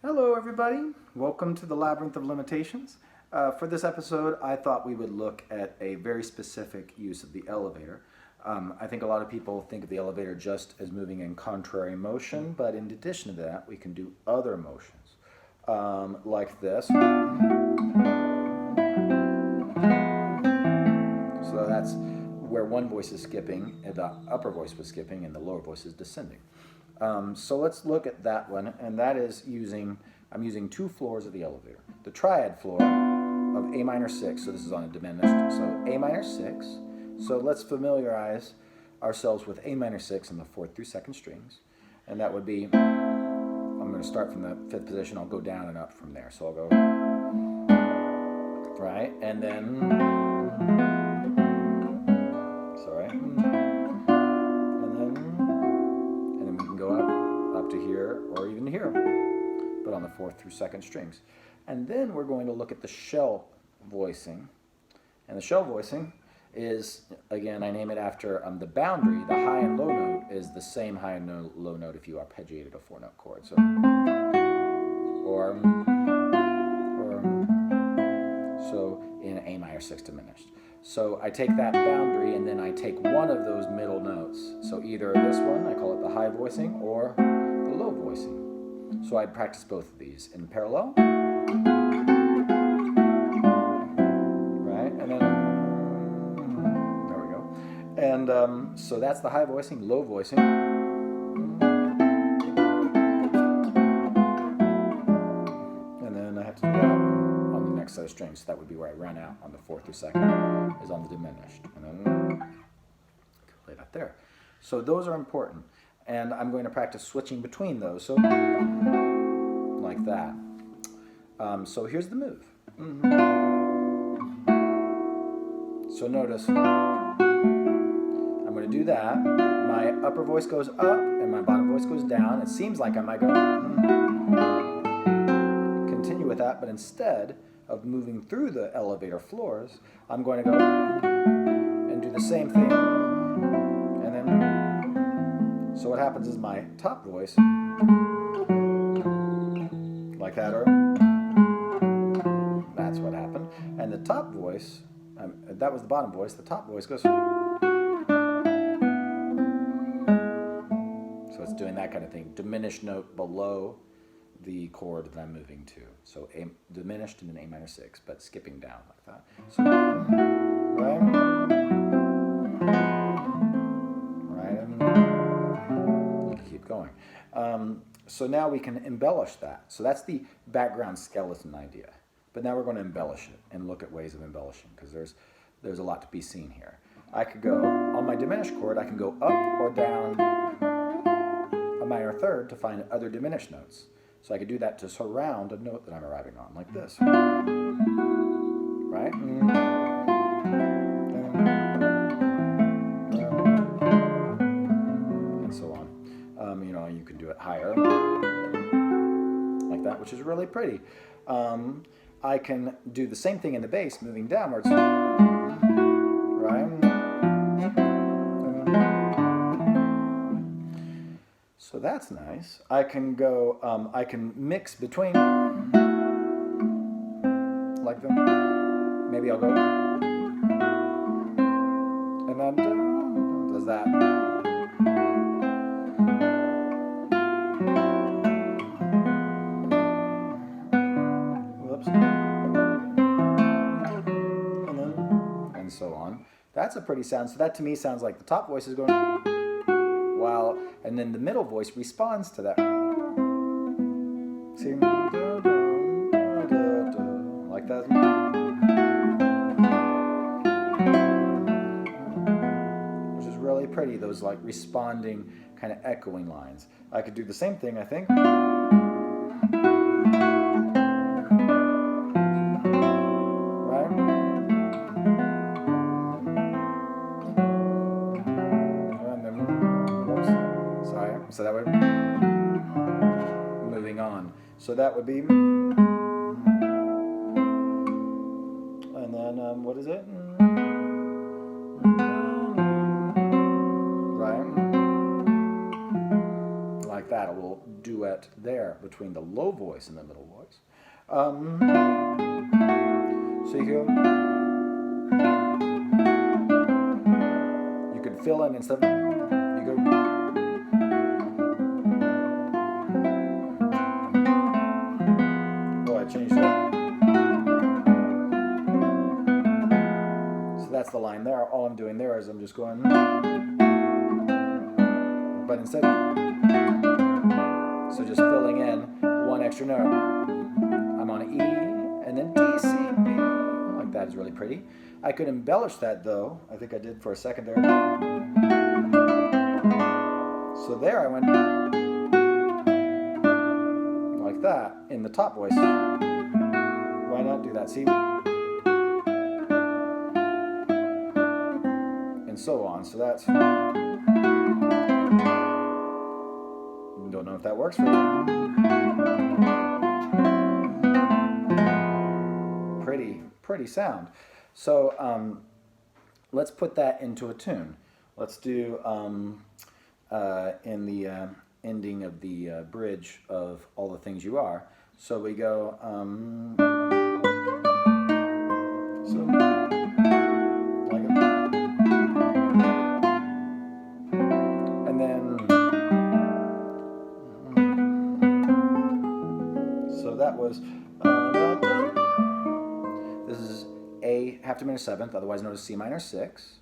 Hello everybody, welcome to the Labyrinth of Limitations. For this episode I thought we would look at a very specific use of the elevator. I think a lot of people think of the elevator just as moving in contrary motion, but in addition to that we can do other motions like this. So that's where one voice is skipping, and the upper voice was skipping and the lower voice is descending. So let's look at that one, and that is I'm using two floors of the elevator. The triad floor of A minor 6, so this is on a diminished, so A minor 6. So let's familiarize ourselves with A minor 6 in the 4th through 2nd strings, and that would be, I'm going to start from the 5th position, I'll go down and up from there. So I'll go, right, and then, sorry, up to here or even here, but on the 4th through 2nd strings. And then we're going to look at the shell voicing. And the shell voicing is, again, I name it after the boundary. The high and low note is the same high and low note if you arpeggiated a 4-note chord. So, so in A minor 6 diminished. So I take that boundary and then I take one of those middle notes. So either this one, I call it the high voicing, or the low voicing. So I practice both of these in parallel. Right, and then, there we go. And so that's the high voicing, low voicing. And then I have to do that on the next set of strings. So that would be where I run out on the 4th or 2nd, is on the diminished. And then lay that there. So those are important. And I'm going to practice switching between those. So like that. So here's the move. So notice, I'm going to do that. My upper voice goes up and my bottom voice goes down. It seems like I might go continue with that, but instead of moving through the elevator floors, I'm going to go and do the same thing. And then, so what happens is my top voice, like that, or that's what happened. And the top voice, that was the bottom voice, the top voice goes, so it's doing that kind of thing, diminished note below the chord that I'm moving to. So A diminished and then A minor 6, but skipping down like that. So, right, and you can keep going. So now we can embellish that. So that's the background skeleton idea. But now we're going to embellish it and look at ways of embellishing, because there's a lot to be seen here. I could go, on my diminished chord, I can go up or down a minor 3rd to find other diminished notes. So I could do that to surround a note that I'm arriving on, like this. Right? And so on. You can do it higher, like that, which is really pretty. I can do the same thing in the bass, moving downwards. Right? So that's nice. I can go, I can mix between, like them. Maybe I'll go, and then does that. Whoops. And so on. That's a pretty sound. So that to me sounds like the top voice is going, while, and then the middle voice responds to that. See? Like that. Which is really pretty, those like responding kind of echoing lines. I could do the same thing, I think. So that would, moving on. So that would be, and then what is it? Right? Like that. that, a little duet there between the low voice and the middle voice. So you could fill in instead of, you go, oh, I changed that. So that's the line there. All I'm doing there is I'm just going, but instead, so just filling in one extra note. I'm on E, and then D, C, B. Like that is really pretty. I could embellish that though. I think I did for a second there. So there I went like that in the top voice. Why not do that? See? And so on. So that's... Don't know if that works for you. Pretty sound. So let's put that into a tune. Let's do in the ending of the bridge of All the Things You Are. So we go, so like it. And then, so that was, this is A half diminished seventh, otherwise known as C minor 6.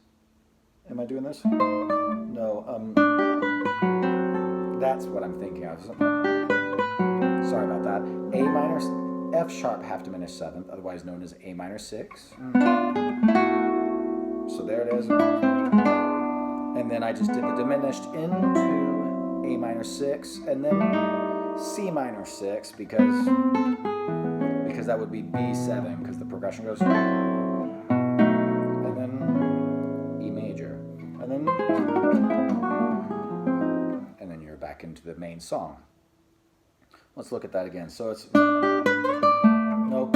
Am I doing this? No, that's what I'm thinking of. Sorry about that. A minor, F sharp half diminished seventh, otherwise known as A minor 6. So there it is. And then I just did the diminished into A minor 6, and then C minor 6, because that would be B7, because the progression goes, and then E major, and then you're back into the main song. Let's look at that again. So it's, nope,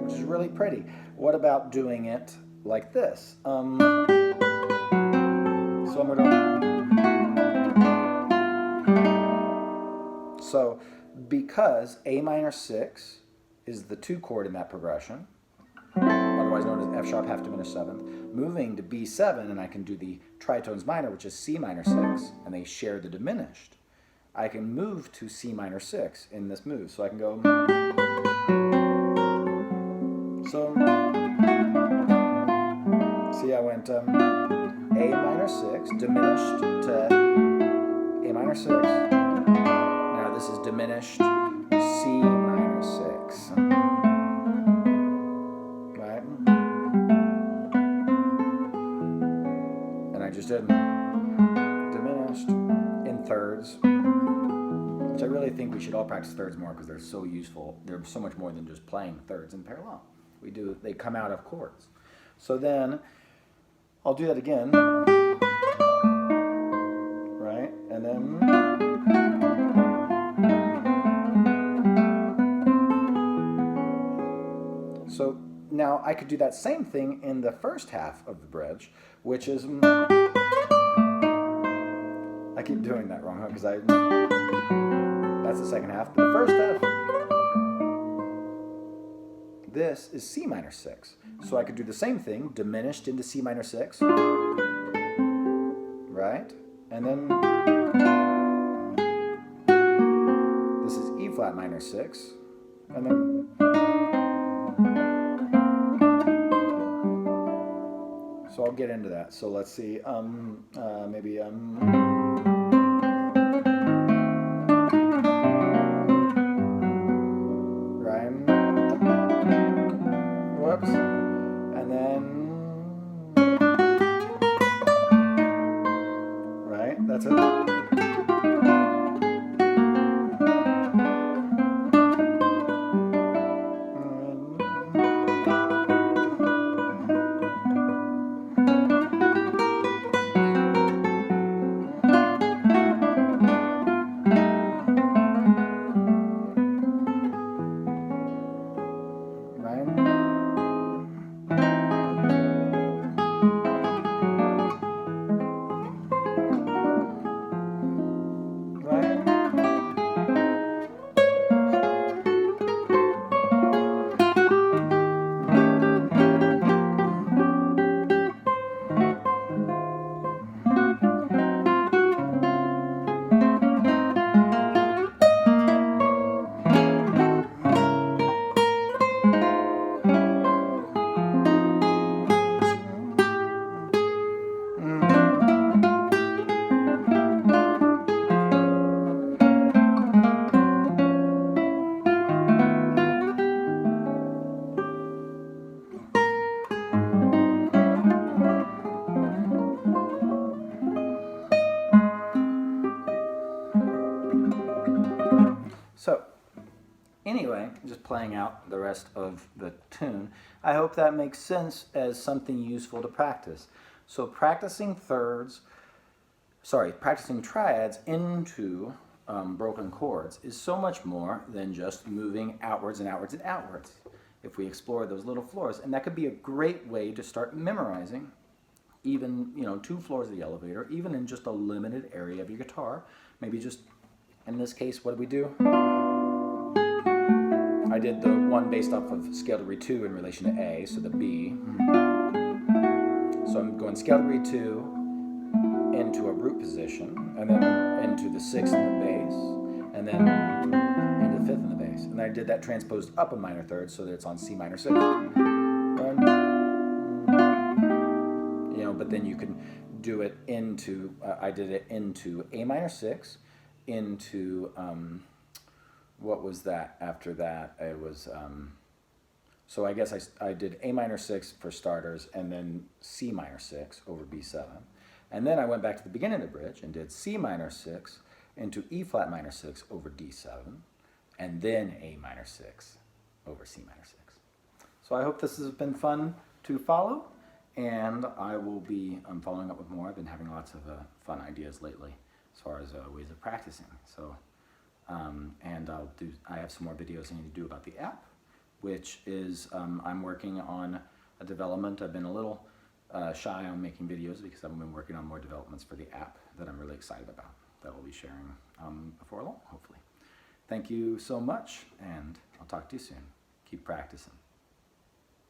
which is really pretty. What about doing it like this? So I'm gonna, so because A minor 6 is the 2 chord in that progression, otherwise known as F sharp half diminished seventh, moving to B7, and I can do the tritones minor, which is C minor 6, and they share the diminished. I can move to C minor 6 in this move, so I can go, so, see, I went A minor 6, diminished to A minor 6. Now this is diminished C minor 6. Right? And I just did diminished in thirds, which I really think we should all practice thirds more because they're so useful. They're so much more than just playing thirds in parallel. They come out of chords. So then I'll do that again, right? And then, so now I could do that same thing in the first half of the bridge, which is, I keep doing that wrong, huh? Because that's the second half, but the first half, this is C minor 6. So I could do the same thing, diminished into C minor 6, right? And then this is E flat minor 6, and then, so I'll get into that. So let's see, maybe, whoops, and then, right, that's it. playing out the rest of the tune. I hope that makes sense as something useful to practice. So practicing triads into broken chords is so much more than just moving outwards and outwards and outwards. If we explore those little floors, and that could be a great way to start memorizing even 2 floors of the elevator, even in just a limited area of your guitar. Maybe just, in this case, what did we do? I did the one based off of scale degree 2 in relation to A, so the B. So I'm going scale degree 2 into a root position, and then into the 6th in the bass, and then into the 5th in the bass. And then I did that transposed up a minor third so that it's on C minor 6. But then you can do it into, I did it into A minor 6, into, what was that after that? It was, so I guess I did A minor 6 for starters, and then C minor 6 over B7. And then I went back to the beginning of the bridge and did C minor 6 into E flat minor 6 over D7, and then A minor 6 over C minor 6. So I hope this has been fun to follow, and I will be following up with more. I've been having lots of fun ideas lately as far as ways of practicing. So, and I have some more videos I need to do about the app, which is, I'm working on a development. I've been a little shy on making videos because I've been working on more developments for the app that I'm really excited about, that I'll be sharing before long, hopefully. Thank you so much, and I'll talk to you soon. Keep practicing.